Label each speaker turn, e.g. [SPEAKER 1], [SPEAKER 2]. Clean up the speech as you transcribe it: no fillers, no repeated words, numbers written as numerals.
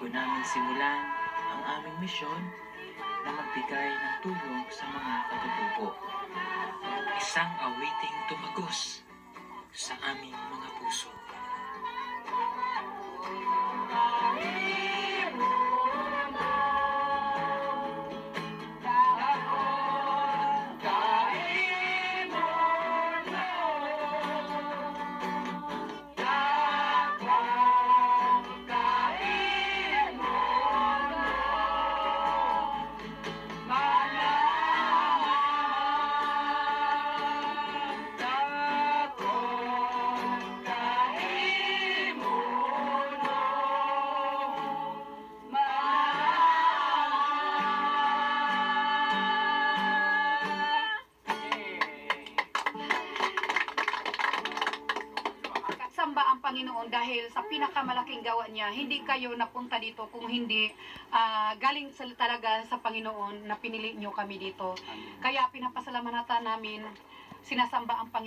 [SPEAKER 1] bago namin simulan ang aming misyon na magbigay ng tulong sa mga katutubo. Isang awiting tumagos sa aming mga puso.
[SPEAKER 2] Samba ang Panginoon dahil sa pinakamalaking gawa niya, hindi kayo napunta dito kung hindi galing talaga sa Panginoon na pinili niyo kami dito. Kaya pinapasalamatan namin, sinasamba ang Panginoon.